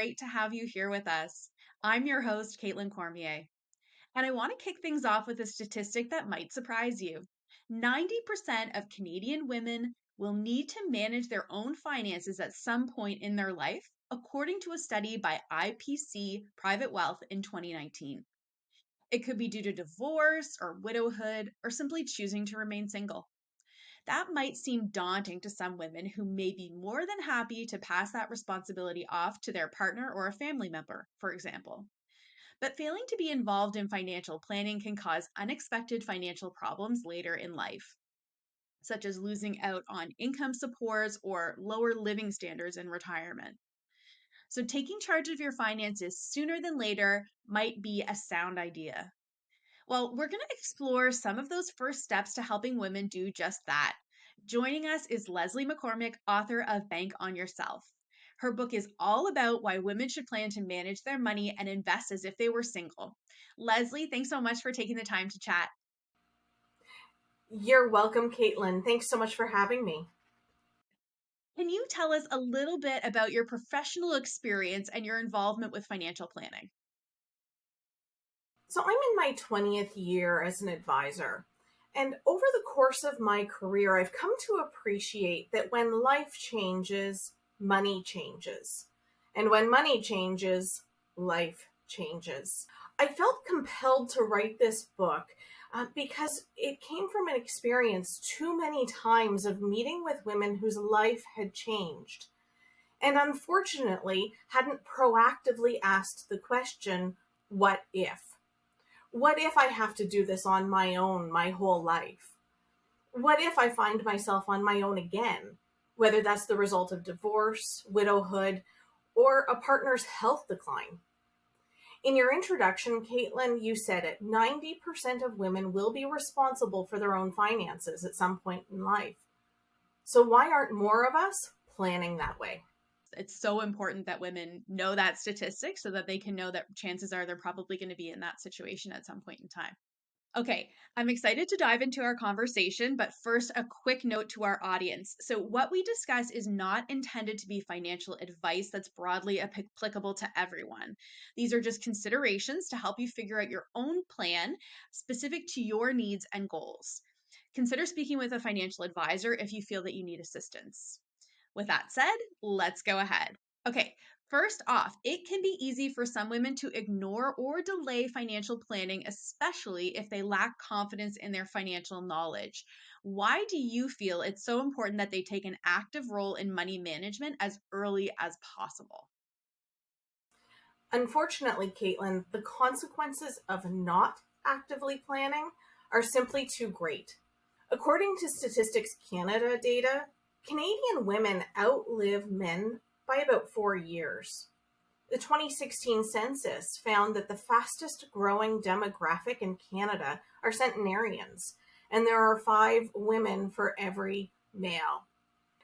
great to have you here with us. I'm your host, Caitlin Cormier, and I want to kick things off with a statistic that might surprise you. 90% of Canadian women will need to manage their own finances at some point in their life, according to a study by IPC Private Wealth in 2019. It could be due to divorce or widowhood or simply choosing to remain single. That might seem daunting to some women who may be more than happy to pass that responsibility off to their partner or a family member, for example. But failing to be involved in financial planning can cause unexpected financial problems later in life, such as losing out on income supports or lower living standards in retirement. So, taking charge of your finances sooner than later might be a sound idea. Well, we're going to explore some of those first steps to helping women do just that. Joining us is Leslie McCormick, author of Bank on Yourself. Her book is all about why women should plan to manage their money and invest as if they were single. Leslie, thanks so much for taking the time to chat. You're welcome, Caitlin. Thanks so much for having me. Can you tell us a little bit about your professional experience and your involvement with financial planning? So, I'm in my 20th year as an advisor. And over the course of my career, I've come to appreciate that when life changes, money changes. And when money changes, life changes. I felt compelled to write this book because it came from an experience too many times of meeting with women whose life had changed and unfortunately hadn't proactively asked the question, what if? What if I have to do this on my own my whole life? What if I find myself on my own again, whether that's the result of divorce, widowhood, or a partner's health decline? In your introduction, Caitlin, you said it, 90% of women will be responsible for their own finances at some point in life. So why aren't more of us planning that way? It's so important that women know that statistic so that they can know that chances are they're probably going to be in that situation at some point in time. Okay, I'm excited to dive into our conversation, but first, a quick note to our audience. So, what we discuss is not intended to be financial advice that's broadly applicable to everyone. These are just considerations to help you figure out your own plan specific to your needs and goals. Consider speaking with a financial advisor if you feel that you need assistance. With that said, let's go ahead. Okay, first off, it can be easy for some women to ignore or delay financial planning, especially if they lack confidence in their financial knowledge. Why do you feel it's so important that they take an active role in money management as early as possible? Unfortunately, Caitlin, the consequences of not actively planning are simply too great. According to Statistics Canada data, Canadian women outlive men by about 4 years. The 2016 census found that the fastest growing demographic in Canada are centenarians, and there are 5 women for every male.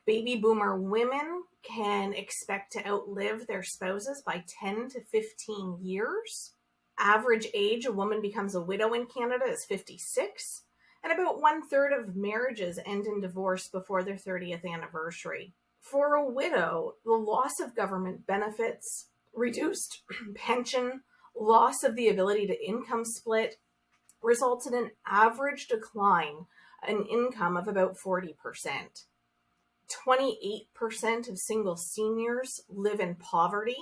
Baby boomer women can expect to outlive their spouses by 10 to 15 years. Average age a woman becomes a widow in Canada is 56, and about 1/3 of marriages end in divorce before their 30th anniversary. For a widow, the loss of government benefits, reduced pension, loss of the ability to income split results in an average decline in income of about 40%. 28% of single seniors live in poverty,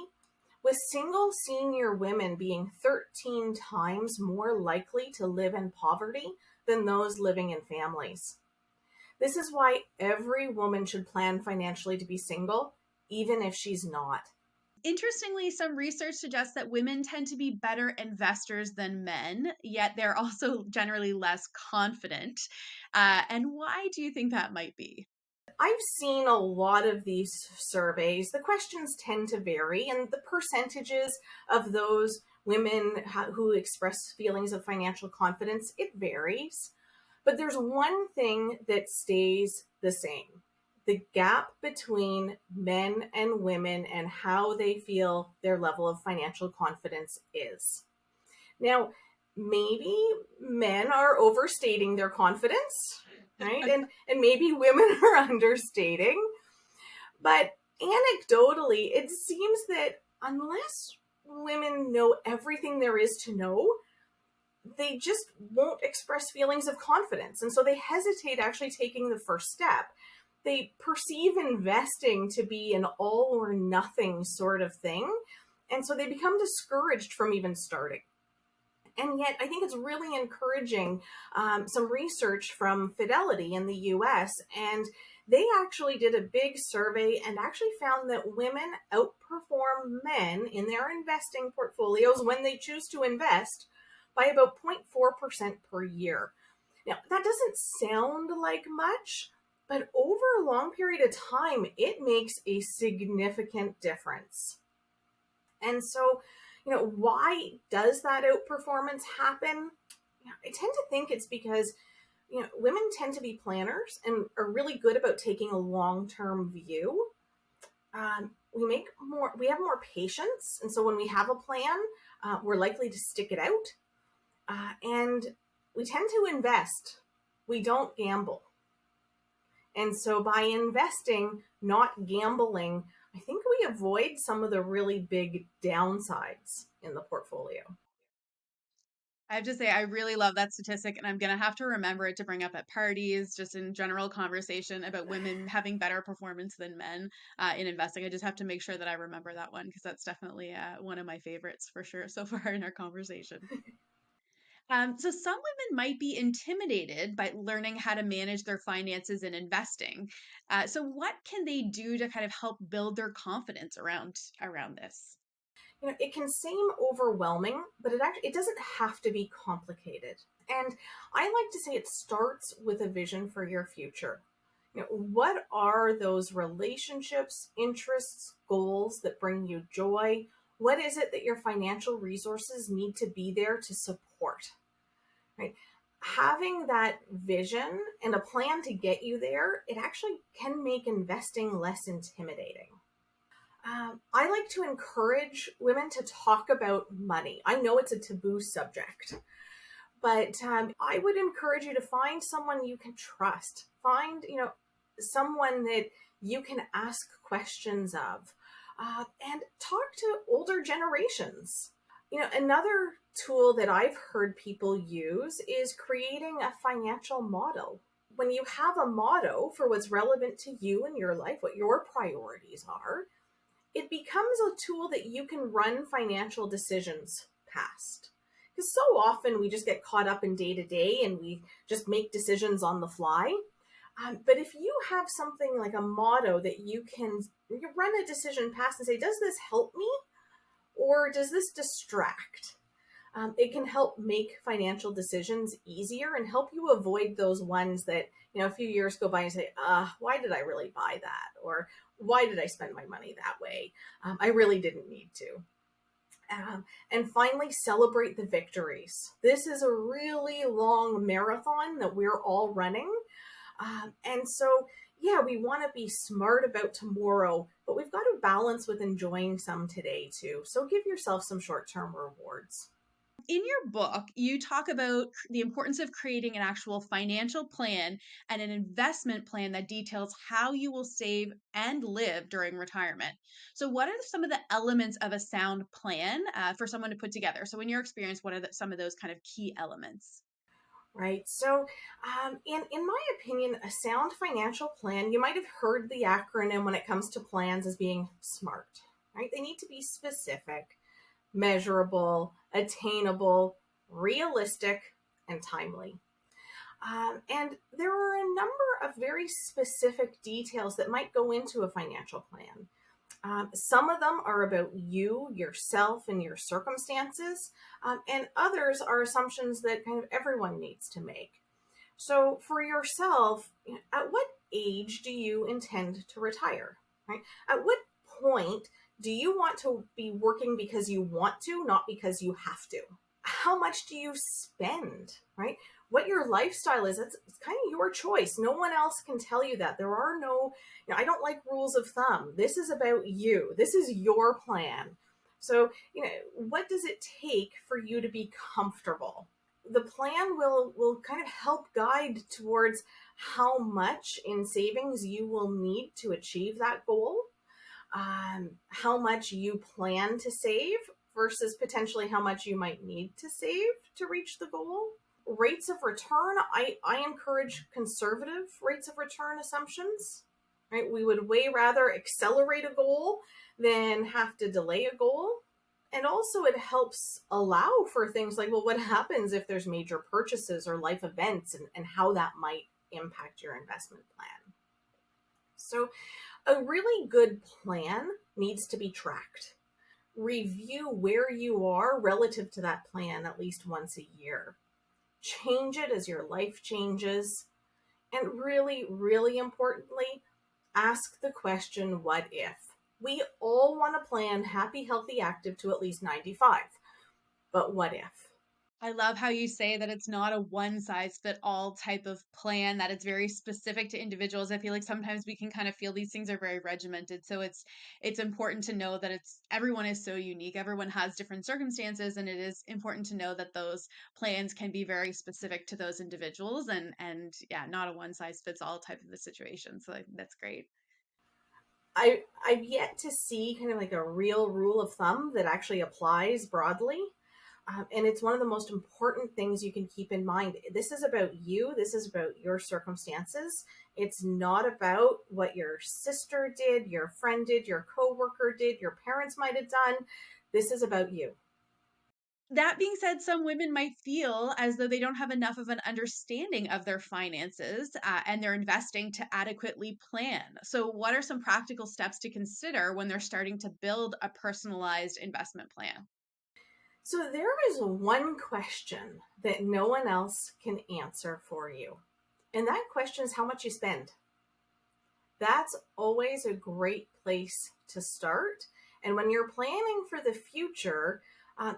with single senior women being 13 times more likely to live in poverty than those living in families. This is why every woman should plan financially to be single, even if she's not. Interestingly, some research suggests that women tend to be better investors than men, yet they're also generally less confident. And why do you think that might be? I've seen a lot of these surveys. The questions tend to vary, and the percentages of those women who express feelings of financial confidence, it varies. But there's one thing that stays the same. The gap between men and women and how they feel their level of financial confidence is. Now, maybe men are overstating their confidence, right? And maybe women are understating. But anecdotally, it seems that Unless women know everything there is to know, they just won't express feelings of confidence. And so they hesitate actually taking the first step. They perceive investing to be an all or nothing sort of thing. And so they become discouraged from even starting. And yet, I think it's really encouraging. Some research from Fidelity in the US, and they actually did a big survey and actually found that women outperform men in their investing portfolios when they choose to invest by about 0.4% per year. Now, that doesn't sound like much, but over a long period of time, it makes a significant difference. And so, why does that outperformance happen? I tend to think it's because, women tend to be planners and are really good about taking a long-term view. We have more patience. And so when we have a plan, we're likely to stick it out. And we tend to invest. We don't gamble. And so by investing, not gambling, I think we avoid some of the really big downsides in the portfolio. I have to say, I really love that statistic, and I'm going to have to remember it to bring up at parties, just in general conversation about women having better performance than men in investing. I just have to make sure that I remember that one because that's definitely one of my favorites for sure so far in our conversation. So some women might be intimidated by learning how to manage their finances and investing. So what can they do to kind of help build their confidence around this? It can seem overwhelming, but it doesn't have to be complicated. And I like to say it starts with a vision for your future. What are those relationships, interests, goals that bring you joy? What is it that your financial resources need to be there to support? Right? Having that vision and a plan to get you there, it actually can make investing less intimidating. I like to encourage women to talk about money. I know it's a taboo subject, but I would encourage you to find someone you can trust. Find, someone that you can ask questions of, and talk to older generations. Another tool that I've heard people use is creating a financial model. When you have a motto for what's relevant to you in your life, what your priorities are, it becomes a tool that you can run financial decisions past. Because so often we just get caught up in day to day and we just make decisions on the fly. But if you have something like a motto that you can run a decision past and say, does this help me or does this distract? It can help make financial decisions easier and help you avoid those ones that, a few years go by and say, why did I really buy that? Or why did I spend my money that way? I really didn't need to. And finally, celebrate the victories. This is a really long marathon that we're all running. And so, yeah, we want to be smart about tomorrow, but we've got to balance with enjoying some today too. So give yourself some short-term rewards. In your book, you talk about the importance of creating an actual financial plan and an investment plan that details how you will save and live during retirement. So, what are some of the elements of a sound plan for someone to put together? So, in your experience, what are some of those kind of key elements? Right. So, in my opinion, a sound financial plan, you might have heard the acronym when it comes to plans as being SMART, right? They need to be specific, measurable, attainable, realistic, and timely. And there are a number of very specific details that might go into a financial plan. Some of them are about you, yourself, and your circumstances, and others are assumptions that kind of everyone needs to make. So, for yourself, at what age do you intend to retire? Right? At what point do you want to be working because you want to, not because you have to? How much do you spend? Right? What your lifestyle is, it's kind of your choice. No one else can tell you that. There are no, I don't like rules of thumb. This is about you. This is your plan. So, what does it take for you to be comfortable? The plan will kind of help guide towards how much in savings you will need to achieve that goal. how much you plan to save versus potentially how much you might need to save to reach the goal. Rates of return, I encourage conservative rates of return assumptions. Right? We would way rather accelerate a goal than have to delay a goal. And also it helps allow for things like, well, what happens if there's major purchases or life events, and how that might impact your investment plan. So a really good plan needs to be tracked. Review where you are relative to that plan at least once a year. Change it as your life changes. And really, really importantly, ask the question, what if? We all want to plan happy, healthy, active to at least 95. But what if? I love how you say that it's not a one size fit all type of plan, that it's very specific to individuals. I feel like sometimes we can kind of feel these things are very regimented. So it's important to know that it's everyone is so unique. Everyone has different circumstances, and it is important to know that those plans can be very specific to those individuals, and yeah, not a one size fits all type of a situation. So that's great. I've yet to see kind of like a real rule of thumb that actually applies broadly. And it's one of the most important things you can keep in mind. This is about you. This is about your circumstances. It's not about what your sister did, your friend did, your coworker did, your parents might have done. This is about you. That being said, some women might feel as though they don't have enough of an understanding of their finances and their investing to adequately plan. So, what are some practical steps to consider when they're starting to build a personalized investment plan? So there is one question that no one else can answer for you. And that question is how much you spend. That's always a great place to start. And when you're planning for the future,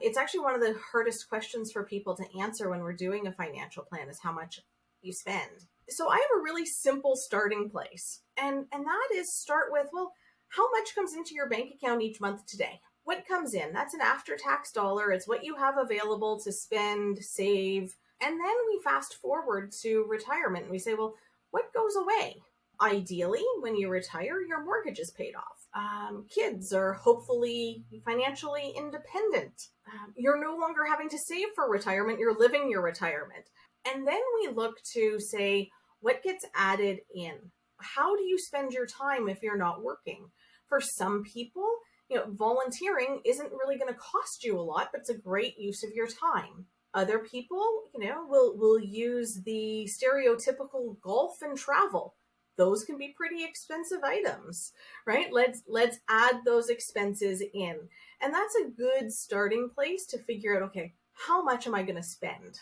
it's actually one of the hardest questions for people to answer when we're doing a financial plan is how much you spend. So I have a really simple starting place. And that is start with, well, how much comes into your bank account each month today? What comes in? That's an after-tax dollar. It's what you have available to spend, save. And then we fast forward to retirement and we say, well, what goes away? Ideally, when you retire, your mortgage is paid off. Kids are hopefully financially independent. You're no longer having to save for retirement. You're living your retirement. And then we look to say, what gets added in? How do you spend your time if you're not working? For some people, volunteering isn't really going to cost you a lot, but it's a great use of your time. Other people, will use the stereotypical golf and travel. Those can be pretty expensive items, right? Let's add those expenses in. And that's a good starting place to figure out, okay, how much am I going to spend?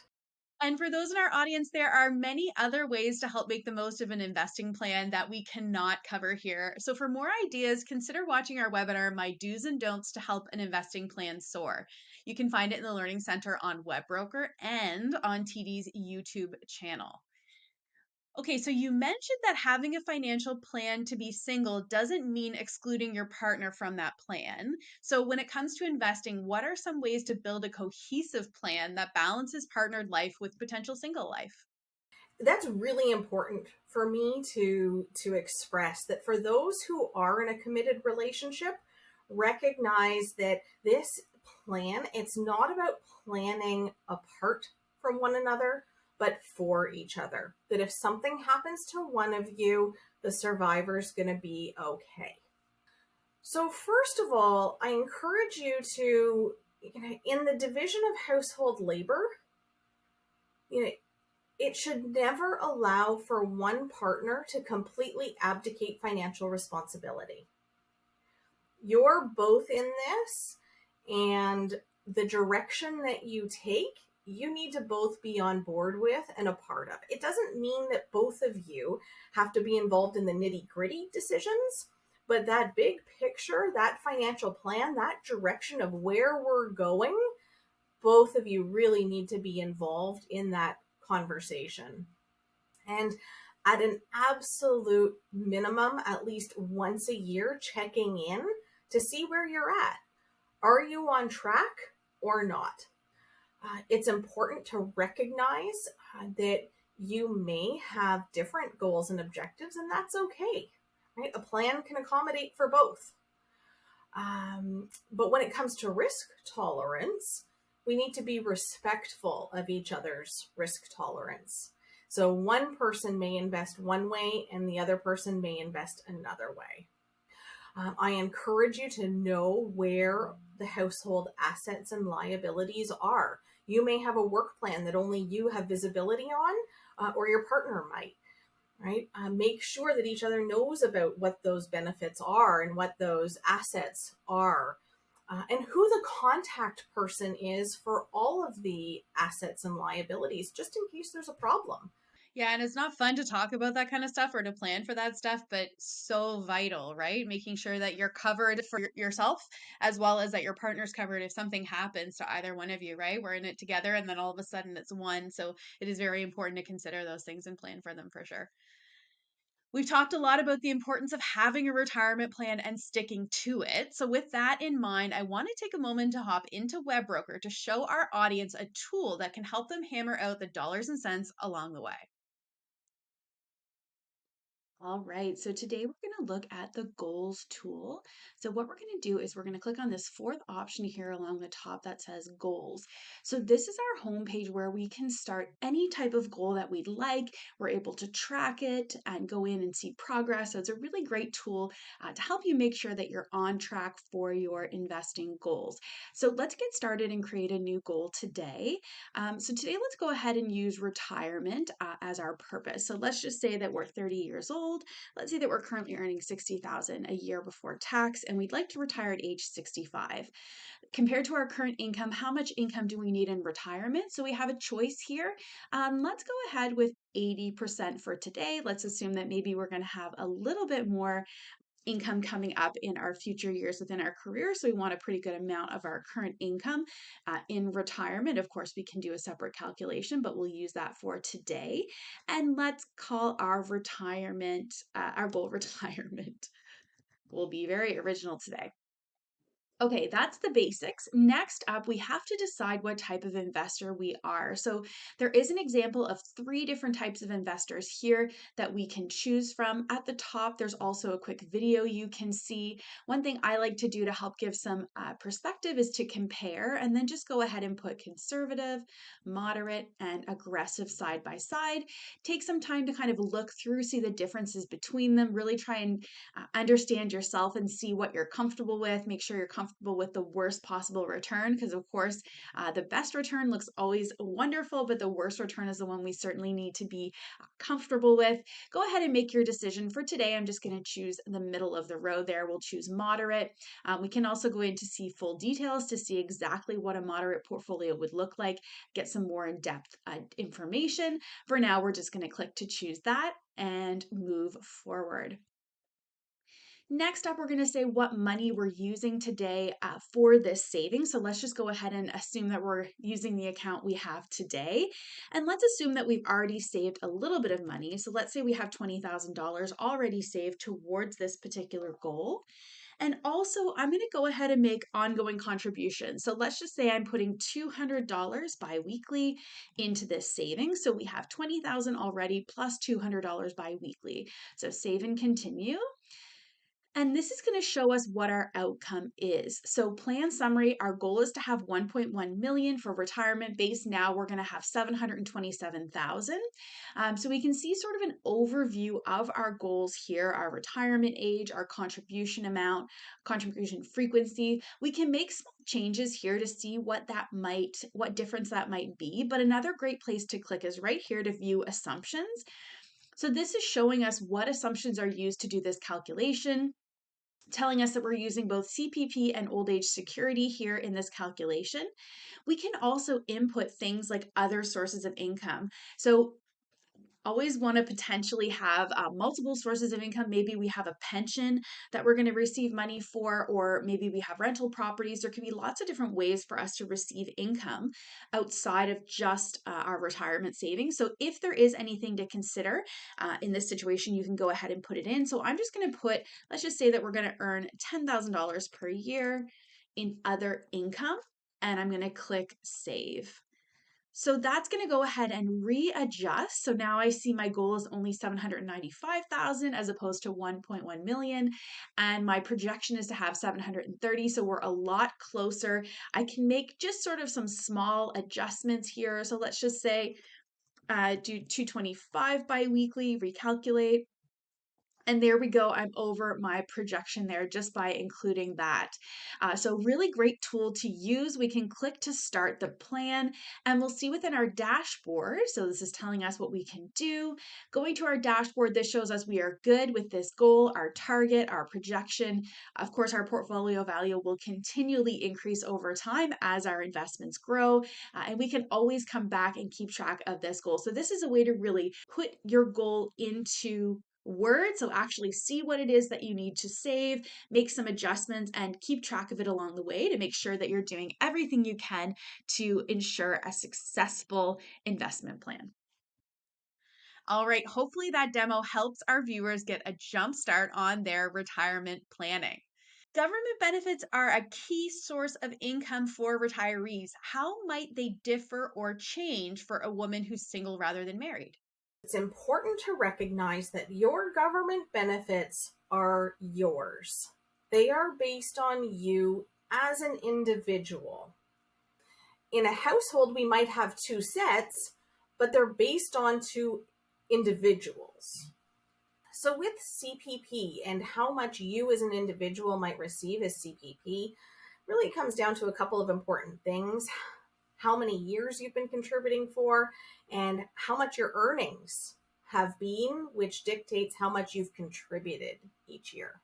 And for those in our audience, there are many other ways to help make the most of an investing plan that we cannot cover here. So, for more ideas, consider watching our webinar, My Do's and Don'ts to Help an Investing Plan Soar. You can find it in the Learning Center on Webbroker and on TD's YouTube channel. Okay, so you mentioned that having a financial plan to be single doesn't mean excluding your partner from that plan. So, when it comes to investing, what are some ways to build a cohesive plan that balances partnered life with potential single life? That's really important for me to express that for those who are in a committed relationship, recognize that this plan, it's not about planning apart from one another, but for each other. That if something happens to one of you, the survivor's going to be okay. So first of all, I encourage you to, in the division of household labor, you know, it should never allow for one partner to completely abdicate financial responsibility. You're both in this, and the direction that you take, you need to both be on board with and a part of. It doesn't mean that both of you have to be involved in the nitty-gritty decisions, but that big picture, that financial plan, that direction of where we're going, both of you really need to be involved in that conversation. And at an absolute minimum, at least once a year, checking in to see where you're at. Are you on track or not? It's important to recognize that you may have different goals and objectives, and that's okay, right? A plan can accommodate for both. But when it comes to risk tolerance, we need to be respectful of each other's risk tolerance. So one person may invest one way and the other person may invest another way. I encourage you to know where the household assets and liabilities are. You may have a work plan that only you have visibility on, or your partner might, right? Make sure that each other knows about what those benefits are and what those assets are, and who the contact person is for all of the assets and liabilities, just in case there's a problem. Yeah, and it's not fun to talk about that kind of stuff or to plan for that stuff, but so vital, right? Making sure that you're covered for yourself as well as that your partner's covered if something happens to either one of you, right? We're in it together and then all of a sudden it's one. So it is very important to consider those things and plan for them for sure. We've talked a lot about the importance of having a retirement plan and sticking to it. So, with that in mind, I want to take a moment to hop into Webroker to show our audience a tool that can help them hammer out the dollars and cents along the way. All right, so today we're going to look at the goals tool. So, what we're going to do is we're going to click on this fourth option here along the top that says goals. So, this is our homepage where we can start any type of goal that we'd like. We're able to track it and go in and see progress. So, it's a really great tool to help you make sure that you're on track for your investing goals. So, let's get started and create a new goal today. So today, let's go ahead and use retirement as our purpose. So let's just say that we're 30 years old. Let's say that we're currently earning 60,000 a year before tax, and we'd like to retire at age 65. Compared to our current income, how much income do we need in retirement? So we have a choice here. Let's go ahead with 80% for today. Let's assume that maybe we're going to have a little bit more income coming up in our future years within our career. So we want a pretty good amount of our current income in retirement. Of course, we can do a separate calculation, but we'll use that for today. And let's call our retirement, our goal retirement. We'll be very original today. Okay, that's the basics. Next up, we have to decide what type of investor we are. So there is an example of three different types of investors here that we can choose from. At the top, there's also a quick video you can see. One thing I like to do to help give some perspective is to compare and then just go ahead and put conservative, moderate, and aggressive side by side. Take some time to kind of look through, see the differences between them, really try and understand yourself and see what you're comfortable with. Make sure you're comfortable with the worst possible return because, of course, the best return looks always wonderful, but the worst return is the one we certainly need to be comfortable with. Go ahead and make your decision. For today, I'm just going to choose the middle of the row there. We'll choose moderate. We can also go in to see full details to see exactly what a moderate portfolio would look like, get some more in-depth information. For now, we're just going to click to choose that and move forward. Next up, we're going to say what money we're using today for this savings. So let's just go ahead and assume that we're using the account we have today. And let's assume that we've already saved a little bit of money. So let's say we have $20,000 already saved towards this particular goal. And also, I'm going to go ahead and make ongoing contributions. So let's just say I'm putting $200 biweekly into this savings. So we have $20,000 already plus $200 biweekly. So save and continue. And this is going to show us what our outcome is. So plan summary, our goal is to have 1.1 million for retirement base. Now we're going to have 727,000. So we can see sort of an overview of our goals here, our retirement age, our contribution amount, contribution frequency. We can make small changes here to see what difference that might be. But another great place to click is right here to view assumptions. So this is showing us what assumptions are used to do this calculation, telling us that we're using both CPP and old age security here in this calculation. We can also input things like other sources of income. So always want to potentially have multiple sources of income. Maybe we have a pension that we're going to receive money for, or maybe we have rental properties. There could be lots of different ways for us to receive income outside of just our retirement savings. So if there is anything to consider in this situation, you can go ahead and put it in. So I'm just going to put, let's just say that we're going to earn $10,000 per year in other income, and I'm going to click save. So that's going to go ahead and readjust. So now I see my goal is only 795,000 as opposed to 1.1 million. And my projection is to have 730. So we're a lot closer. I can make just sort of some small adjustments here. So let's just say do 225 biweekly, recalculate. And there we go. I'm over my projection there just by including that. So really great tool to use. We can click to start the plan and we'll see within our dashboard. So this is telling us what we can do. Going to our dashboard, this shows us we are good with this goal, our target, our projection. Of course, our portfolio value will continually increase over time as our investments grow. And we can always come back and keep track of this goal. So this is a way to really put your goal into words. So actually see what it is that you need to save, make some adjustments, and keep track of it along the way to make sure that you're doing everything you can to ensure a successful investment plan. All right, hopefully that demo helps our viewers get a jump start on their retirement planning. Government benefits are a key source of income for retirees. How might they differ or change for a woman who's single rather than married? It's important to recognize that your government benefits are yours. They are based on you as an individual. In a household, we might have two sets, but they're based on two individuals. So, with CPP and how much you as an individual might receive as CPP, really comes down to a couple of important things: how many years you've been contributing for, and how much your earnings have been, which dictates how much you've contributed each year.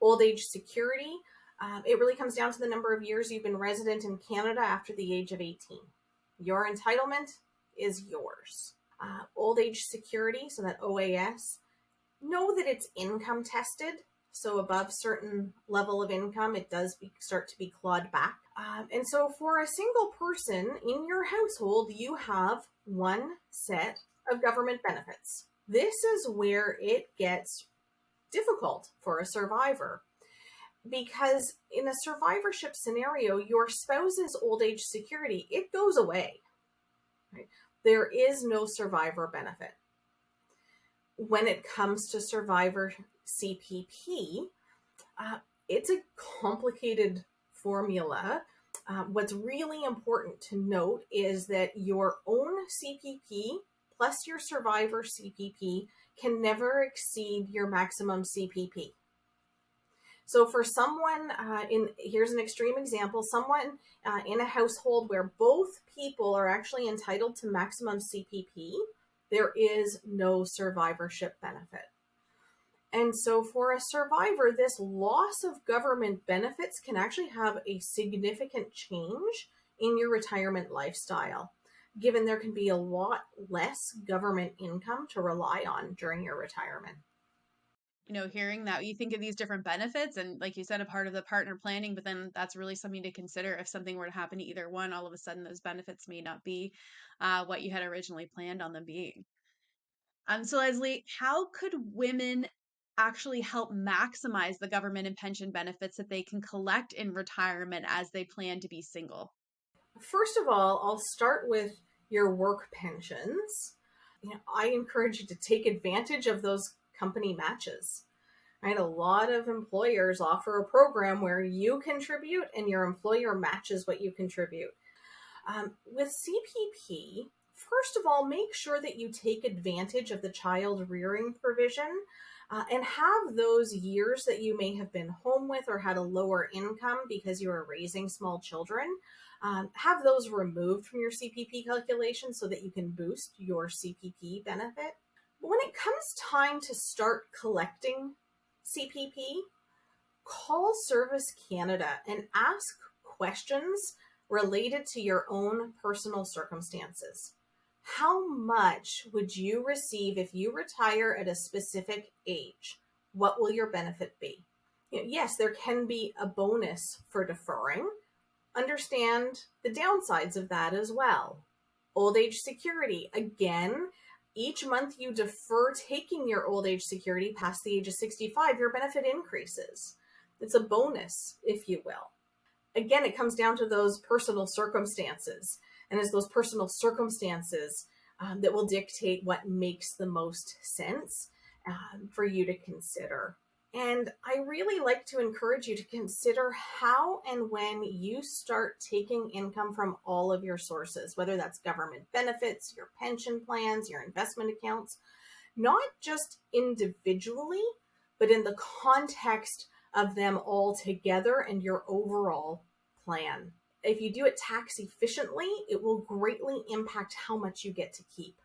Old age security, it really comes down to the number of years you've been resident in Canada after the age of 18. Your entitlement is yours. Old age security, so that OAS, know that it's income tested. So above certain level of income, it does start to be clawed back. And so for a single person in your household, you have one set of government benefits. This is where it gets difficult for a survivor, because in a survivorship scenario, your spouse's old age security, it goes away. Right? There is no survivor benefit. When it comes to survivor CPP, it's a complicated formula. What's really important to note is that your own CPP plus your survivor CPP can never exceed your maximum CPP. So for someone, here's an extreme example, someone in a household where both people are actually entitled to maximum CPP, there is no survivorship benefit. And so for a survivor, this loss of government benefits can actually have a significant change in your retirement lifestyle, given there can be a lot less government income to rely on during your retirement. Hearing that, you think of these different benefits and like you said, a part of the partner planning, but then that's really something to consider. If something were to happen to either one, all of a sudden those benefits may not be what you had originally planned on them being. So Leslie, how could women actually help maximize the government and pension benefits that they can collect in retirement as they plan to be single? First of all, I'll start with your work pensions. I encourage you to take advantage of those company matches. Right? A lot of employers offer a program where you contribute and your employer matches what you contribute. With CPP, first of all, make sure that you take advantage of the child rearing provision and have those years that you may have been home with or had a lower income because you are raising small children. Have those removed from your CPP calculation so that you can boost your CPP benefit. But when it comes time to start collecting CPP, call Service Canada and ask questions related to your own personal circumstances. How much would you receive if you retire at a specific age? What will your benefit be? Yes, there can be a bonus for deferring. Understand the downsides of that as well. Old age security, again, each month you defer taking your old age security past the age of 65, your benefit increases. It's a bonus, if you will. Again, it comes down to those personal circumstances. And it's those personal circumstances that will dictate what makes the most sense for you to consider. And I really like to encourage you to consider how and when you start taking income from all of your sources, whether that's government benefits, your pension plans, your investment accounts, not just individually, but in the context of them all together and your overall plan. If you do it tax efficiently, it will greatly impact how much you get to keep.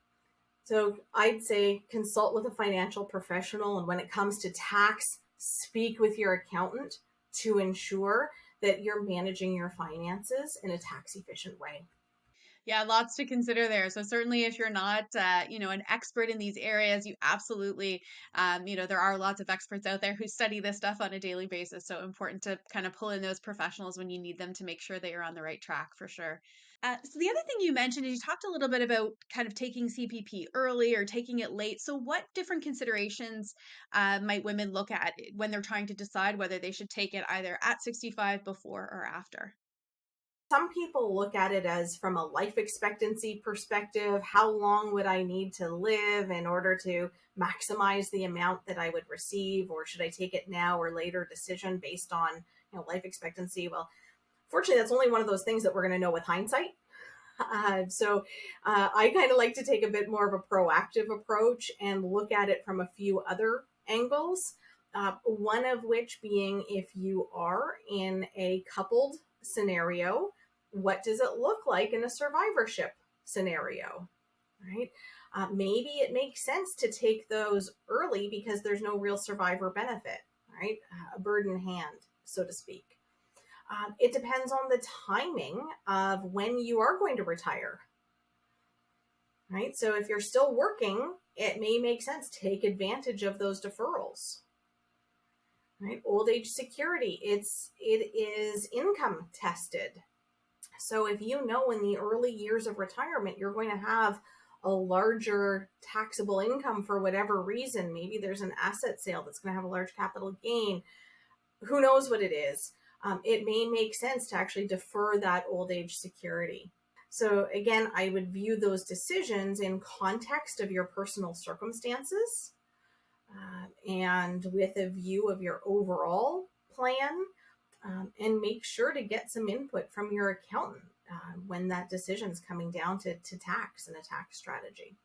So I'd say consult with a financial professional. And when it comes to tax, speak with your accountant to ensure that you're managing your finances in a tax efficient way. Yeah, lots to consider there. So certainly, if you're not, an expert in these areas, you absolutely, there are lots of experts out there who study this stuff on a daily basis. So important to kind of pull in those professionals when you need them to make sure that you're on the right track for sure. So the other thing you mentioned is you talked a little bit about kind of taking CPP early or taking it late. So what different considerations might women look at when they're trying to decide whether they should take it either at 65, before, or after? Some people look at it as from a life expectancy perspective. How long would I need to live in order to maximize the amount that I would receive? Or should I take it now or later decision based on life expectancy? Well, fortunately, that's only one of those things that we're going to know with hindsight. I kind of like to take a bit more of a proactive approach and look at it from a few other angles. One of which being, if you are in a coupled scenario, what does it look like in a survivorship scenario, right? Maybe it makes sense to take those early because there's no real survivor benefit, right? A bird in hand, so to speak. It depends on the timing of when you are going to retire, right? So if you're still working, it may make sense to take advantage of those deferrals, right? Old age security, it is income tested. So if you know in the early years of retirement, you're going to have a larger taxable income for whatever reason, maybe there's an asset sale that's going to have a large capital gain, who knows what it is, it may make sense to actually defer that old age security. So again, I would view those decisions in context of your personal circumstances and with a view of your overall plan, and make sure to get some input from your accountant when that decision is coming down to tax and a tax strategy.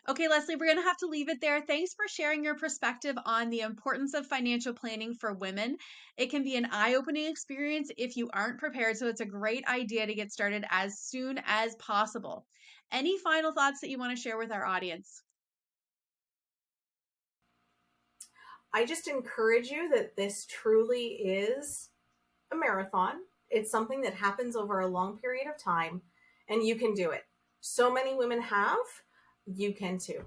Okay, Leslie, we're going to have to leave it there. Thanks for sharing your perspective on the importance of financial planning for women. It can be an eye opening experience if you aren't prepared, so it's a great idea to get started as soon as possible. Any final thoughts that you want to share with our audience? I just encourage you that this truly is a marathon. It's something that happens over a long period of time, and you can do it. So many women have, you can too.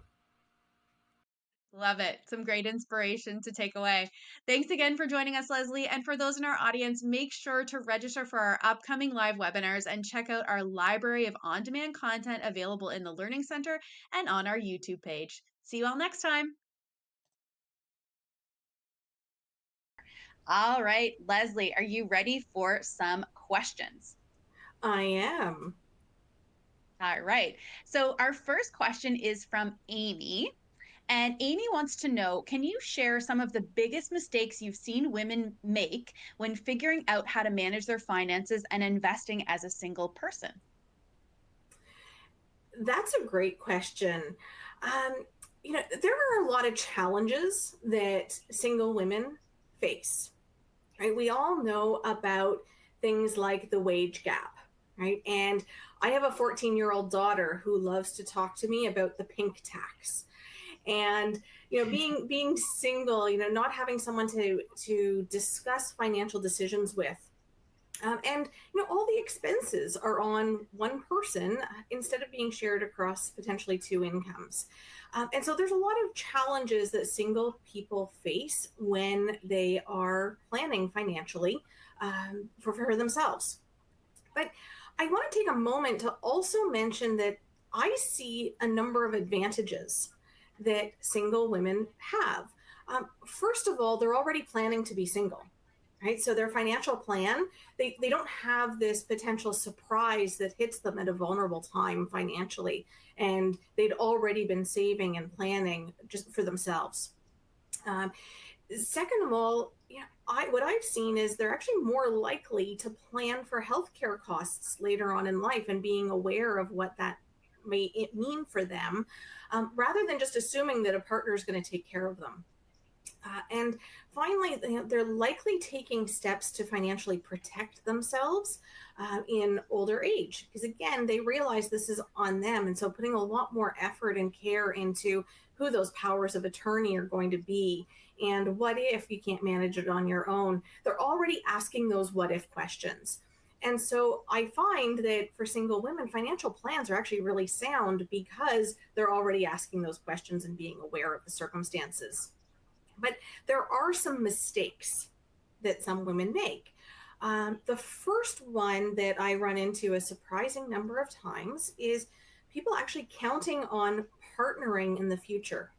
Love it. Some great inspiration to take away. Thanks again for joining us, Leslie. And for those in our audience, make sure to register for our upcoming live webinars and check out our library of on demand content available in the Learning Center and on our YouTube page. See you all next time. All right, Leslie, are you ready for some questions? I am. All right. So, our first question is from Amy. And Amy wants to know, can you share some of the biggest mistakes you've seen women make when figuring out how to manage their finances and investing as a single person? That's a great question. There are a lot of challenges that single women face, right? We all know about things like the wage gap, right? And I have a 14-year-old daughter who loves to talk to me about the pink tax. And being single, not having someone to discuss financial decisions with, and all the expenses are on one person instead of being shared across potentially two incomes. And so there's a lot of challenges that single people face when they are planning financially for themselves. But I want to take a moment to also mention that I see a number of advantages that single women have. First of all, they're already planning to be single. right? So their financial plan, they don't have this potential surprise that hits them at a vulnerable time financially. And they'd already been saving and planning just for themselves. Um, Second of all, what I've seen is they're actually more likely to plan for healthcare costs later on in life and being aware of what that may mean for them, rather than just assuming that a partner is going to take care of them. And finally, they're likely taking steps to financially protect themselves in older age, because again, they realize this is on them. And so putting a lot more effort and care into who those powers of attorney are going to be. And what if you can't manage it on your own? They're already asking those what if questions. And so I find that for single women, financial plans are actually really sound because they're already asking those questions and being aware of the circumstances. But there are some mistakes that some women make. The first one that I run into a surprising number of times is people actually counting on partnering in the future.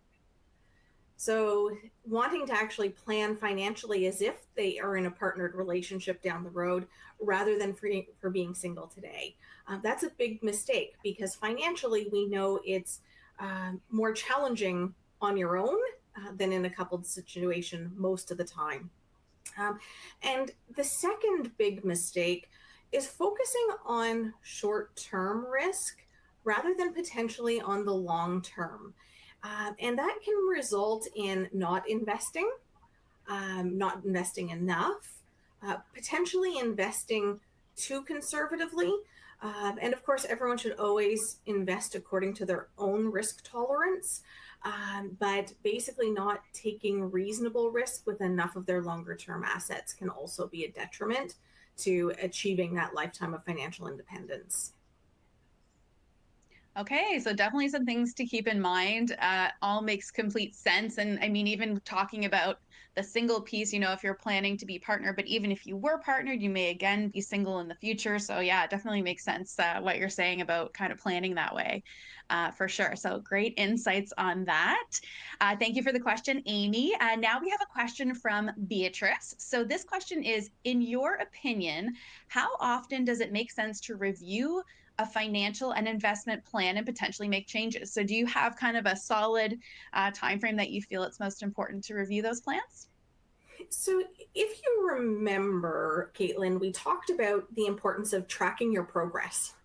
So, wanting to actually plan financially as if they are in a partnered relationship down the road rather than for being single today. That's a big mistake because financially, we know it's more challenging on your own than in a coupled situation most of the time. Um, and the second big mistake is focusing on short term risk rather than potentially on the long term. And that can result in not investing enough, potentially investing too conservatively. And of course, everyone should always invest according to their own risk tolerance, but basically not taking reasonable risk with enough of their longer term assets can also be a detriment to achieving that lifetime of financial independence. Okay, so definitely some things to keep in mind. All makes complete sense. And I mean, even talking about the single piece, if you're planning to be partnered, but even if you were partnered, you may again be single in the future. So yeah, it definitely makes sense what you're saying about kind of planning that way, for sure. So great insights on that. Thank you for the question, Amy. Now we have a question from Beatrice. So this question is, in your opinion, how often does it make sense to review a financial and investment plan and potentially make changes? So do you have kind of a solid time frame that you feel it's most important to review those plans? So, if you remember, Caitlin, we talked about the importance of tracking your progress,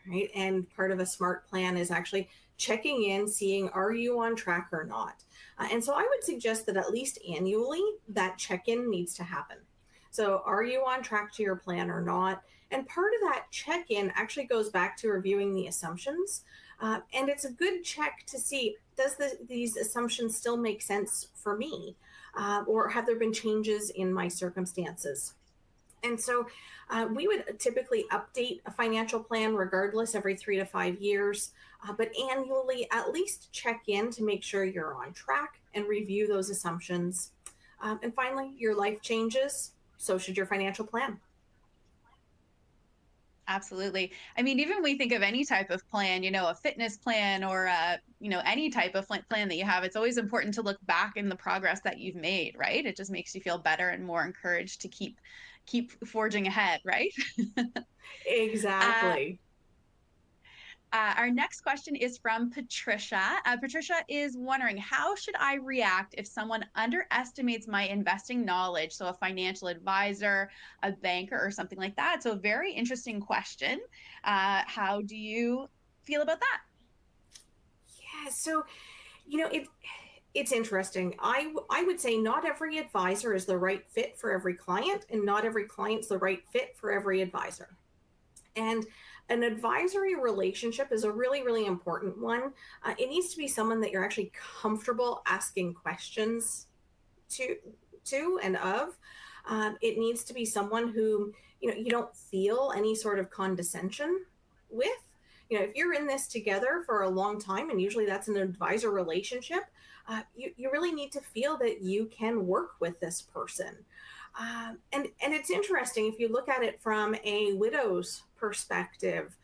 right? And part of a smart plan is actually checking in, seeing are you on track or not. And so I would suggest that at least annually that check in needs to happen. So, are you on track to your plan or not? And part of that check in actually goes back to reviewing the assumptions. And it's a good check to see does these assumptions still make sense for me? Or have there been changes in my circumstances? And so we would typically update a financial plan regardless every 3 to 5 years, but annually at least check in to make sure you're on track and review those assumptions. And finally, your life changes, so should your financial plan. Absolutely. I mean, even when we think of any type of plan, a fitness plan or any type of plan that you have, it's always important to look back in the progress that you've made, right? It just makes you feel better and more encouraged to keep forging ahead, right? uh, Exactly. our next question is from Patricia. Patricia is wondering, how should I react if someone underestimates my investing knowledge? So, a financial advisor, a banker, or something like that. So, a very interesting question. How do you feel about that? Yeah. So, it's interesting. I would say not every advisor is the right fit for every client, and not every client's the right fit for every advisor. And an advisory relationship is a really, really important one. It needs to be someone that you're actually comfortable asking questions to, and of. It needs to be someone who you don't feel any sort of condescension with. If you're in this together for a long time, and usually that's an advisor relationship, you really need to feel that you can work with this person. And it's interesting if you look at it from a widow's perspective.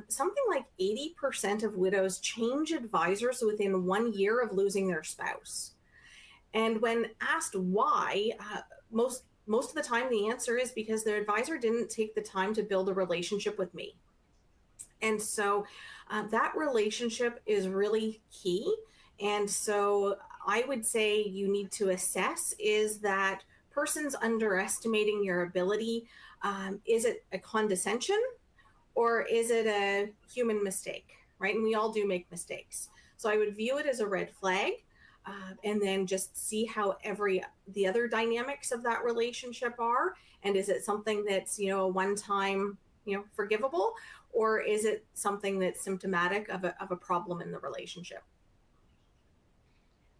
Something like 80% of widows change advisors within 1 year of losing their spouse. And when asked why, most Most of the time, the answer is because the advisor didn't take the time to build a relationship with me. And so that relationship is really key. And so I would say you need to assess, is that person's underestimating your ability? Is it a condescension, or is it a human mistake, right? And we all do make mistakes. So I would view it as a red flag, and then just see how the other dynamics of that relationship are. And is it something that's, a one time, forgivable, or is it something that's symptomatic of a problem in the relationship?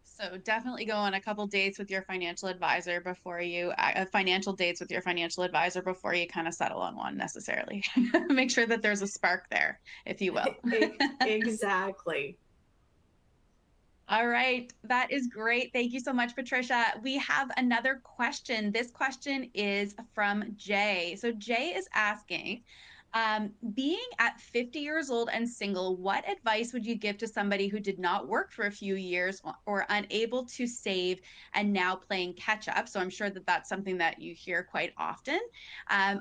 So definitely go on a couple dates with your financial advisor before you financial dates with your financial advisor before you kind of settle on one necessarily. Make sure that there's a spark there, if you will. Exactly. All right, that is great. Thank you so much, Patricia. We have another question. This question is from Jay. So Jay is asking, being at 50 years old and single, what advice would you give to somebody who did not work for a few years or unable to save and now playing catch up? So I'm sure that that's something that you hear quite often.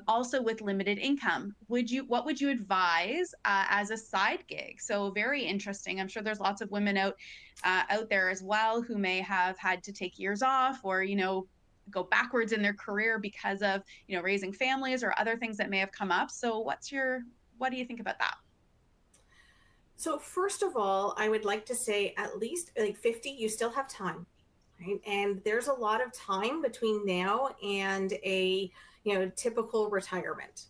Also with limited income, what would you advise as a side gig? So very interesting. I'm sure there's lots of women out there as well who may have had to take years off or go backwards in their career because of raising families or other things that may have come up. So what do you think about that? So first of all, I would like to say, at least like 50, you still have time, right? And there's a lot of time between now and a typical retirement.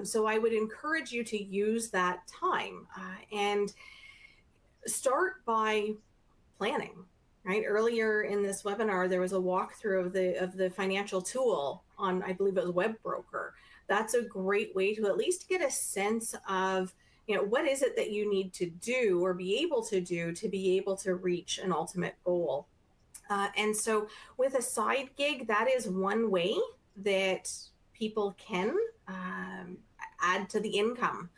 So I would encourage you to use that time, and start by planning. Right, earlier in this webinar, there was a walkthrough of the financial tool on, I believe it was Webroker. That's a great way to at least get a sense of, what is it that you need to do or be able to do to be able to reach an ultimate goal. And so with a side gig, that is one way that people can add to the income.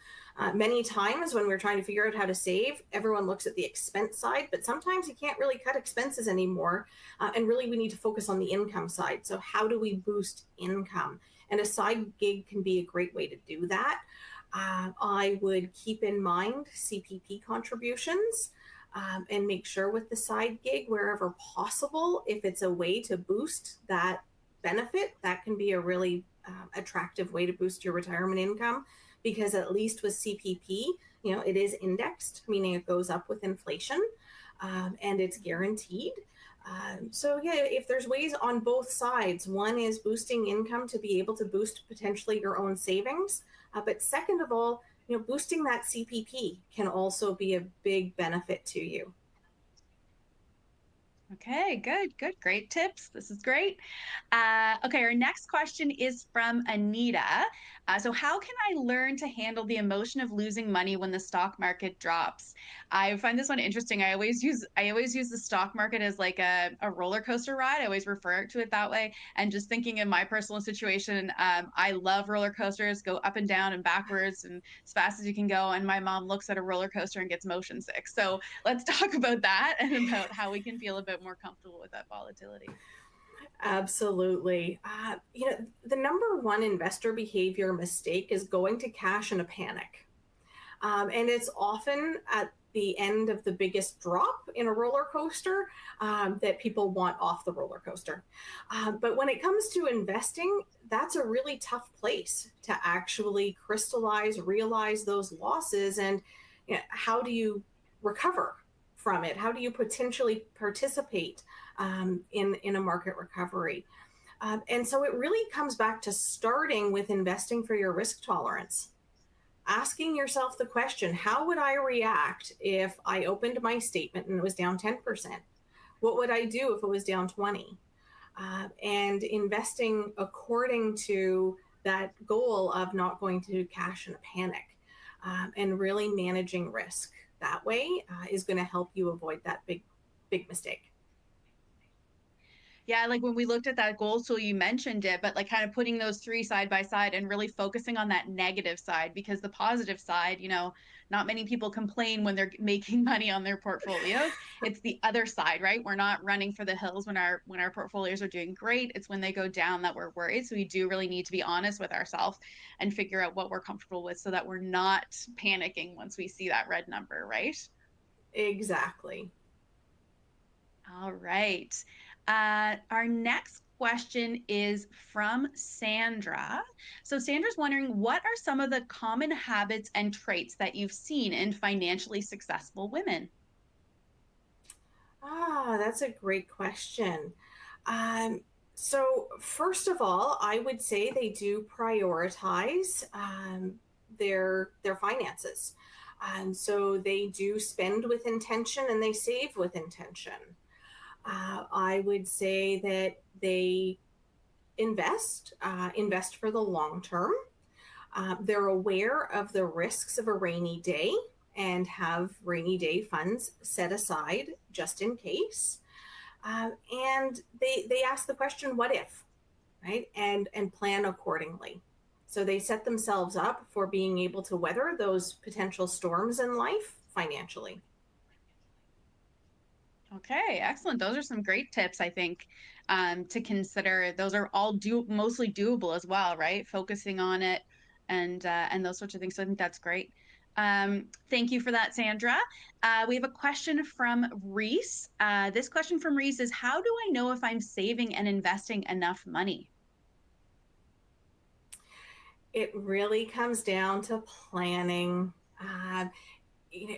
Many times when we're trying to figure out how to save, everyone looks at the expense side, but sometimes you can't really cut expenses anymore. And really, we need to focus on the income side. So how do we boost income? And a side gig can be a great way to do that. I would keep in mind CPP contributions, and make sure with the side gig, wherever possible, if it's a way to boost that benefit, that can be a really attractive way to boost your retirement income, because at least with CPP, it is indexed, meaning it goes up with inflation, and it's guaranteed. So yeah, if there's ways on both sides, one is boosting income to be able to boost potentially your own savings, but second of all, boosting that CPP can also be a big benefit to you. Okay, good, good, great tips. This is great. Okay, our next question is from Anita. So, how can I learn to handle the emotion of losing money when the stock market drops? I find this one interesting. I always use the stock market as like a roller coaster ride. I always refer to it that way. And just thinking in my personal situation, I love roller coasters, go up and down and backwards and as fast as you can go. And my mom looks at a roller coaster and gets motion sick. So let's talk about that and about how we can feel a bit more comfortable with that volatility. Absolutely. The number one investor behavior mistake is going to cash in a panic. And it's often at the end of the biggest drop in a roller coaster, that people want off the roller coaster. But when it comes to investing, that's a really tough place to actually crystallize, realize those losses. And how do you recover from it? How do you potentially participate in a market recovery? And so it really comes back to starting with investing for your risk tolerance, asking yourself the question, how would I react if I opened my statement and it was down 10%? What would I do if it was down 20? And investing according to that goal of not going to cash in a panic, and really managing risk that way is going to help you avoid that big mistake. Yeah, like when we looked at that goal tool, you mentioned it, but like kind of putting those three side by side and really focusing on that negative side, because the positive side, not many people complain when they're making money on their portfolios. It's the other side, right? We're not running for the hills when our portfolios are doing great. It's when they go down that we're worried. So we do really need to be honest with ourselves and figure out what we're comfortable with so that we're not panicking once we see that red number, right? Exactly. All right. Our next question is from Sandra. So, Sandra's wondering, what are some of the common habits and traits that you've seen in financially successful women? That's a great question. Um, so, first of all, I would say they do prioritize their finances. So they do spend with intention and they save with intention. I would say that they invest for the long term. They're aware of the risks of a rainy day and have rainy day funds set aside just in case. And they ask the question, "What if?" Right, and plan accordingly. So they set themselves up for being able to weather those potential storms in life financially. Okay, excellent. Those are some great tips, I think, to consider. Those are all mostly doable as well, right? Focusing on it and those sorts of things. So I think that's great. Thank you for that, Sandra. We have a question from Reese. This question from Reese is, how do I know if I'm saving and investing enough money? It really comes down to planning.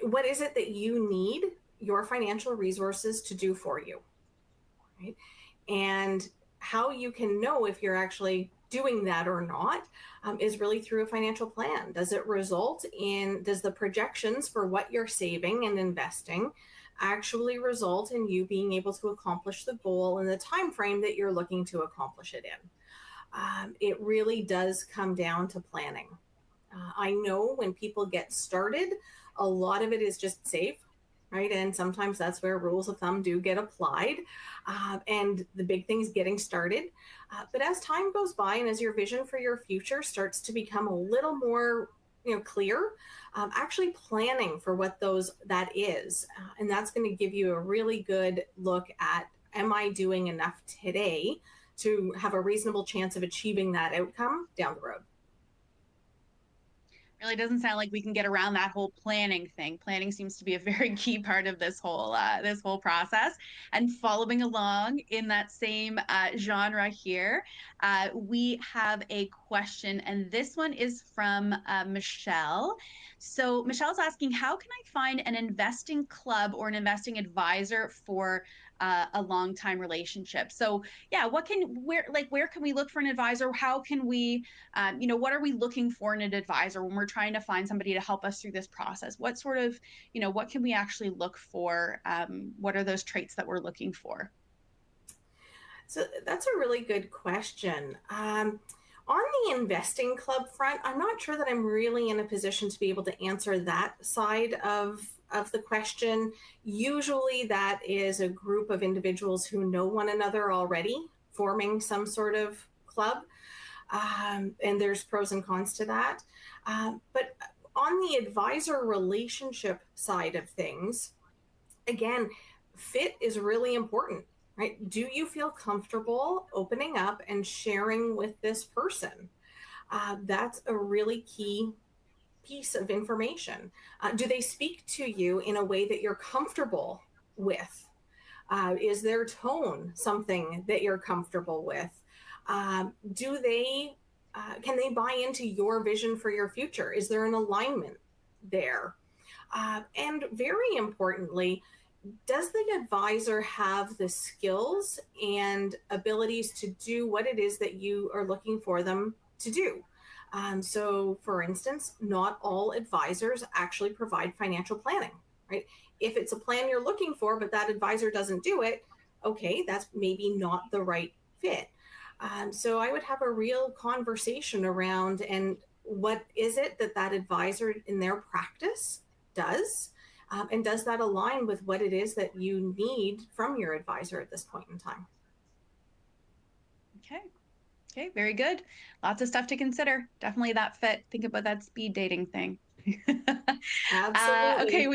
What is it that you need your financial resources to do for you, right? And how you can know if you're actually doing that or not is really through a financial plan. Does the projections for what you're saving and investing actually result in you being able to accomplish the goal in the time frame that you're looking to accomplish it in? It really does come down to planning. I know when people get started, a lot of it is just save, right? And sometimes that's where rules of thumb do get applied. And the big thing is getting started. But as time goes by and as your vision for your future starts to become a little more clear, actually planning for what that is, and that's going to give you a really good look at, am I doing enough today to have a reasonable chance of achieving that outcome down the road? Really doesn't sound like we can get around that whole planning thing. Planning seems to be a very key part of this whole process. And following along in that same genre here, we have a question, and this one is from Michelle. So Michelle's asking, how can I find an investing club or an investing advisor for a long time relationship? So yeah, where can we look for an advisor? How can we what are we looking for in an advisor when we're trying to find somebody to help us through this process? What can we actually look for? What are those traits that we're looking for? So that's a really good question. On the investing club front, I'm not sure that I'm really in a position to be able to answer that side of the question. Usually, that is a group of individuals who know one another already, forming some sort of club. And there's pros and cons to that. But on the advisor relationship side of things, again, fit is really important, right? Do you feel comfortable opening up and sharing with this person? That's a really key piece of information. Do they speak to you in a way that you're comfortable with? Is their tone something that you're comfortable with? Do they Can they buy into your vision for your future? Is there an alignment there? And very importantly, does the advisor have the skills and abilities to do what it is that you are looking for them to do? So, for instance, not all advisors actually provide financial planning, right? If it's a plan you're looking for, but that advisor doesn't do it, okay, that's maybe not the right fit. So, I would have a real conversation around, and what is it that that advisor in their practice does? And does that align with what it is that you need from your advisor at this point in time? Okay. Okay, very good. Lots of stuff to consider. Definitely that fit. Think about that speed dating thing. Okay, Absolutely.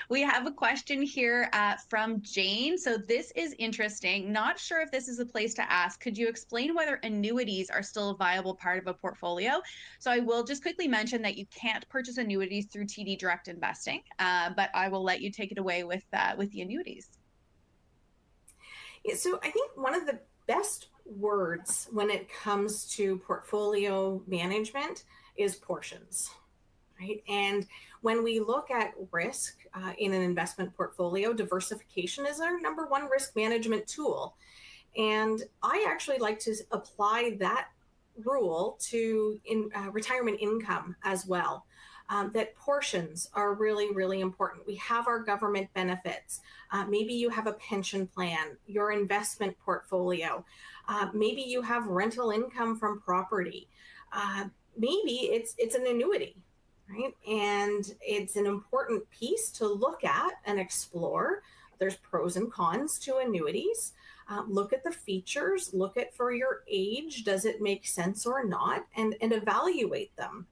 we have a question here from Jane. So this is interesting. Not sure if this is a place to ask. Could you explain whether annuities are still a viable part of a portfolio? So I will just quickly mention that you can't purchase annuities through TD Direct Investing, but I will let you take it away with the annuities. Yeah, so I think one of the best words when it comes to portfolio management is portions, right? And when we look at risk in an investment portfolio, diversification is our number one risk management tool. And I actually like to apply that rule to retirement income as well. That portions are really, really important. We have our government benefits. Maybe you have a pension plan, your investment portfolio. Maybe you have rental income from property. Uh, Maybe it's an annuity, right? And it's an important piece to look at and explore. There's pros and cons to annuities. Look at the features, look at for your age, does it make sense or not, and evaluate them.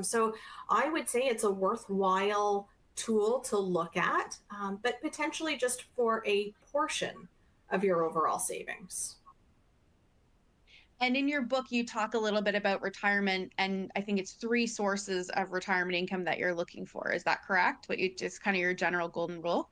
So I would say it's a worthwhile tool to look at, but potentially just for a portion of your overall savings. And in your book, you talk a little bit about retirement, and I think it's three sources of retirement income that you're looking for. Is that correct? What you just kind of your general golden rule?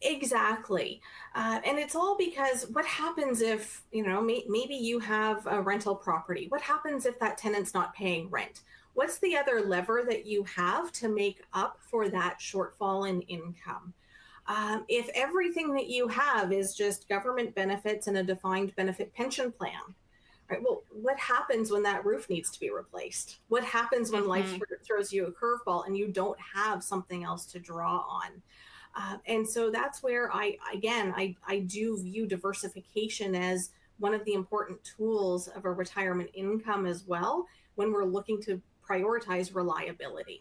Exactly. And it's all because what happens if, maybe you have a rental property? What happens if that tenant's not paying rent? What's the other lever that you have to make up for that shortfall in income? If everything that you have is just government benefits and a defined benefit pension plan, right? Well, what happens when that roof needs to be replaced? What happens when life Hmm. throws you a curveball and you don't have something else to draw on? And so that's where I do view diversification as one of the important tools of a retirement income as well when we're looking to prioritize reliability.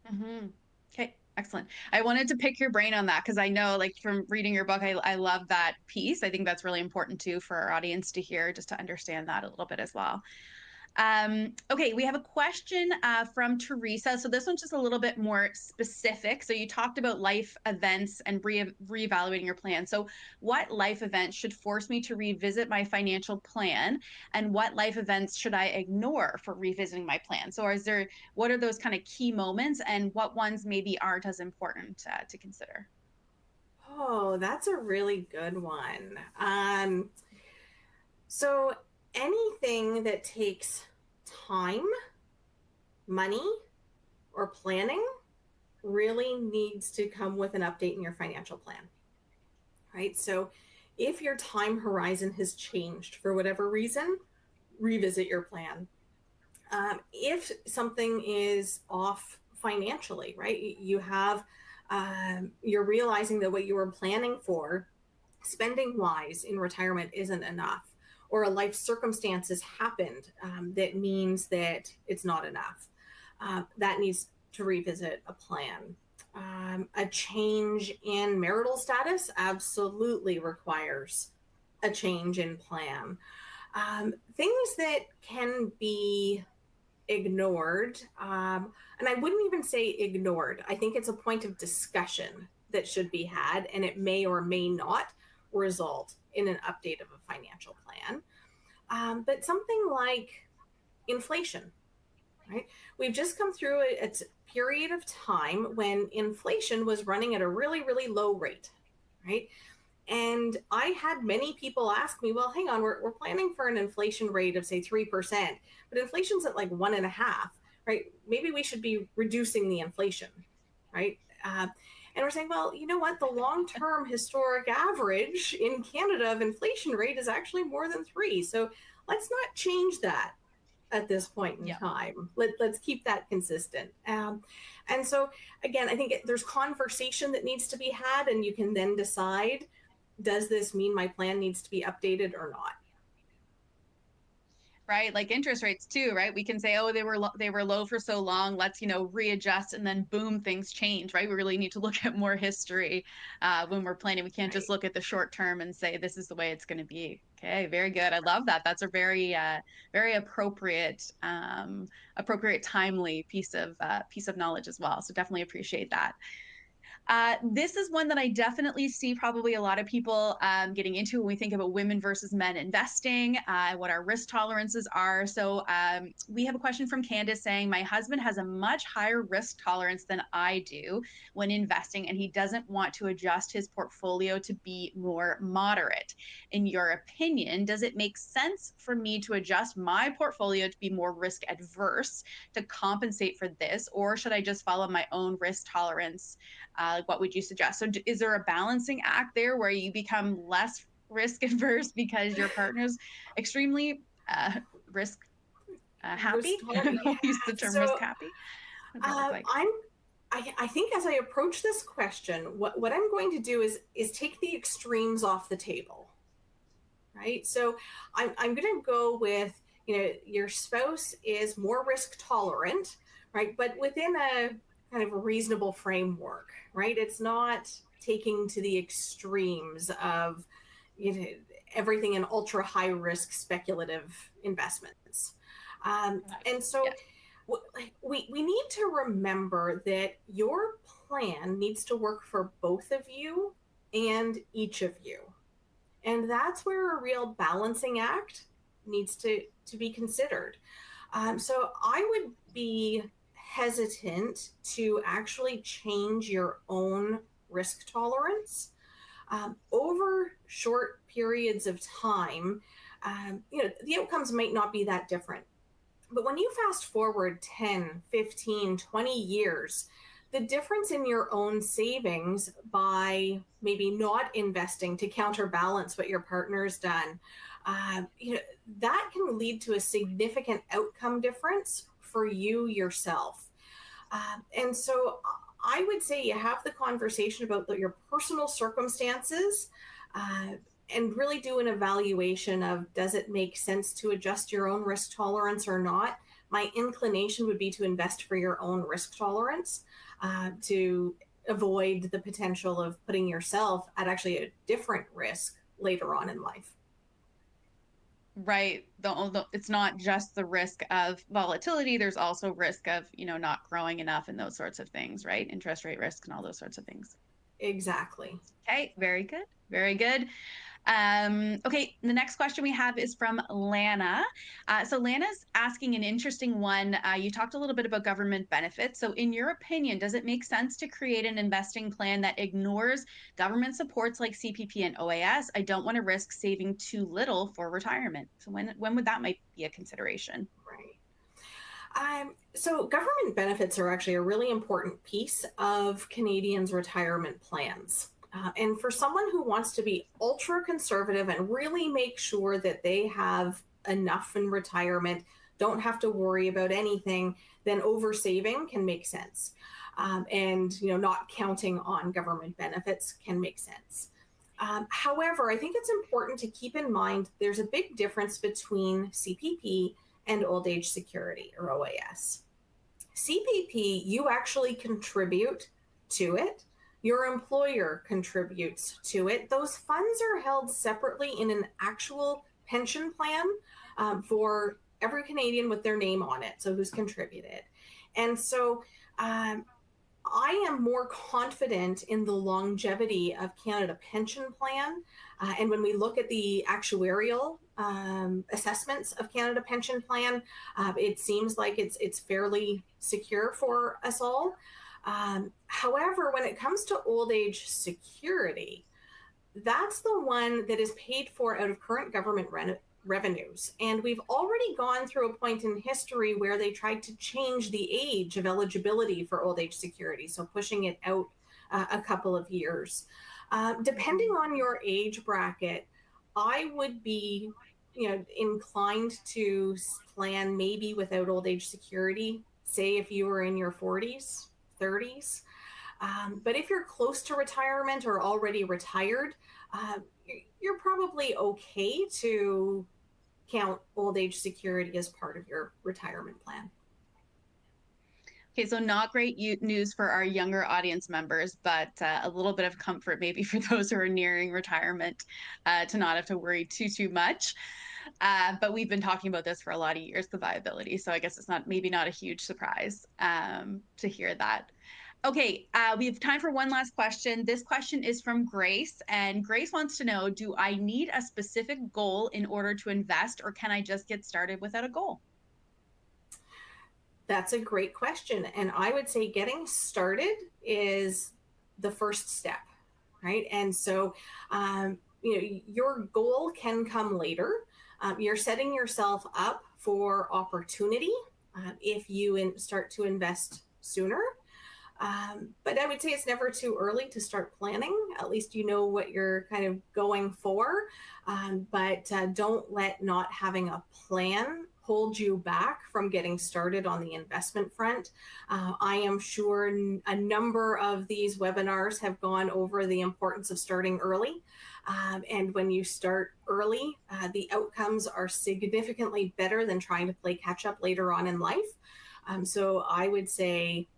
Hmm. Okay, excellent. I wanted to pick your brain on that because I know, like, from reading your book, I love that piece. I think that's really important too for our audience to hear, just to understand that a little bit as well. Okay, we have a question from Teresa. So this one's just a little bit more specific. So you talked about life events and reevaluating your plan. So what life events should force me to revisit my financial plan, and what life events should I ignore for revisiting my plan? So what are those kind of key moments, and what ones maybe aren't as important to consider? Oh, that's a really good one. So anything that takes time, money, or planning really needs to come with an update in your financial plan, right? So if your time horizon has changed for whatever reason, revisit your plan. If something is off financially, right? You have, you're realizing that what you were planning for spending wise in retirement isn't enough, or a life circumstance has happened that means that it's not enough. That needs to revisit a plan. A change in marital status absolutely requires a change in plan. Things that can be ignored, and I wouldn't even say ignored. I think it's a point of discussion that should be had, and it may or may not result in an update of a financial plan. But something like inflation, right? We've just come through a period of time when inflation was running at a really, really low rate, right? And I had many people ask me, well, hang on, we're planning for an inflation rate of, say, 3%, but inflation's at like 1.5%, right? Maybe we should be reducing the inflation, right? And we're saying, well, you know what? The long term historic average in Canada of inflation rate is actually more than 3. So let's not change that at this point in Yeah. time. Let's keep that consistent. And so, again, I think there's conversation that needs to be had, and you can then decide, does this mean my plan needs to be updated or not? right? Like interest rates too, right? We can say, oh, they were low for so long. Let's readjust, and then boom, things change, right? We really need to look at more history when we're planning. We can't just Right. look at the short term and say this is the way it's going to be. Okay, very good. I love that. That's a very appropriate, timely piece of knowledge as well. So definitely appreciate that. This is one that I definitely see probably a lot of people getting into when we think about women versus men investing, what our risk tolerances are. So we have a question from Candace saying, my husband has a much higher risk tolerance than I do when investing, and he doesn't want to adjust his portfolio to be more moderate. In your opinion, does it make sense for me to adjust my portfolio to be more risk adverse to compensate for this, or should I just follow my own risk tolerance? What would you suggest? So, is there a balancing act there where you become less risk adverse because your partner's extremely risk happy? Risk tolerant. We'll Yeah. use the term risk So happy. What does that look like? I'm. I think as I approach this question, what I'm going to do is take the extremes off the table, right? So I'm going to go with, your spouse is more risk tolerant, right? But within a kind of a reasonable framework, right? It's not taking to the extremes of, you know, everything in ultra high risk speculative investments. And so Yes. we need to remember that your plan needs to work for both of you and each of you. And that's where a real balancing act needs to be considered. So I would be hesitant to actually change your own risk tolerance over short periods of time. The outcomes might not be that different. But when you fast forward 10, 15, 20 years, the difference in your own savings by maybe not investing to counterbalance what your partner's done, uh, you know, that can lead to a significant outcome difference for you yourself. And so I would say you have the conversation about your personal circumstances, uh, and really do an evaluation of, does it make sense to adjust your own risk tolerance or not? My inclination would be to invest for your own risk tolerance, to avoid the potential of putting yourself at actually a different risk later on in life. Right. It's not just the risk of volatility. There's also risk of, not growing enough and those sorts of things, right? Interest rate risk and all those sorts of things. Exactly. Okay. Very good. Very good. Okay, the next question we have is from Lana. So Lana's asking an interesting one. You talked a little bit about government benefits. So in your opinion, does it make sense to create an investing plan that ignores government supports like CPP and OAS? I don't want to risk saving too little for retirement. So when would that might be a consideration? Right. So government benefits are actually a really important piece of Canadians' retirement plans. And for someone who wants to be ultra conservative and really make sure that they have enough in retirement, don't have to worry about anything, then oversaving can make sense. And not counting on government benefits can make sense. However, I think it's important to keep in mind there's a big difference between CPP and old age security, or OAS. CPP, you actually contribute to it. Your employer contributes to it. Those funds are held separately in an actual pension plan, for every Canadian with their name on it, so who's contributed. And so I am more confident in the longevity of Canada Pension Plan. And when we look at the actuarial assessments of Canada Pension Plan, it seems like it's fairly secure for us all. However, when it comes to old age security, that's the one that is paid for out of current government revenues. And we've already gone through a point in history where they tried to change the age of eligibility for old age security, so pushing it out a couple of years. Depending on your age bracket, I would be, inclined to plan maybe without old age security, say if you were in your 40s, 30s. But if you're close to retirement or already retired, you're probably okay to count old age security as part of your retirement plan. Okay, so not great news for our younger audience members, but a little bit of comfort maybe for those who are nearing retirement to not have to worry too much. But we've been talking about this for a lot of years, the viability. So I guess it's not maybe not a huge surprise to hear that. Okay, we have time for one last question. This question is from Grace, and Grace wants to know, do I need a specific goal in order to invest, or can I just get started without a goal? That's a great question. And I would say getting started is the first step, right? And so, your goal can come later. You're setting yourself up for opportunity if you start to invest sooner. But I would say it's never too early to start planning. At least you know what you're kind of going for. But don't let not having a plan hold you back from getting started on the investment front. I am sure a number of these webinars have gone over the importance of starting early. And when you start early, the outcomes are significantly better than trying to play catch up later on in life. So I would say,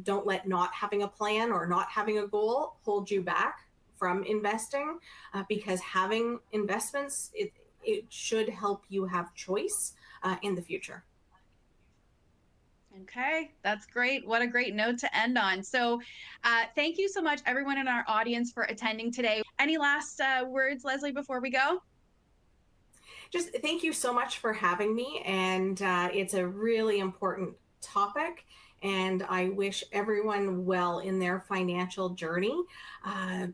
don't let not having a plan or not having a goal hold you back from investing, because having investments, it should help you have choice in the future. Okay, that's great. What a great note to end on. So, thank you so much, everyone in our audience, for attending today. Any last words, Leslie, before we go? Just thank you so much for having me. And it's a really important topic. And I wish everyone well in their financial journey.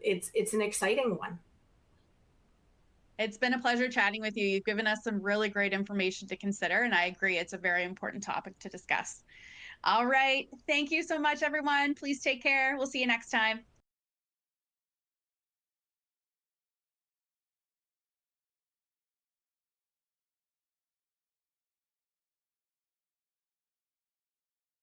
It's an exciting one. It's been a pleasure chatting with you. You've given us some really great information to consider, and I agree it's a very important topic to discuss. All right. Thank you so much, everyone. Please take care. We'll see you next time.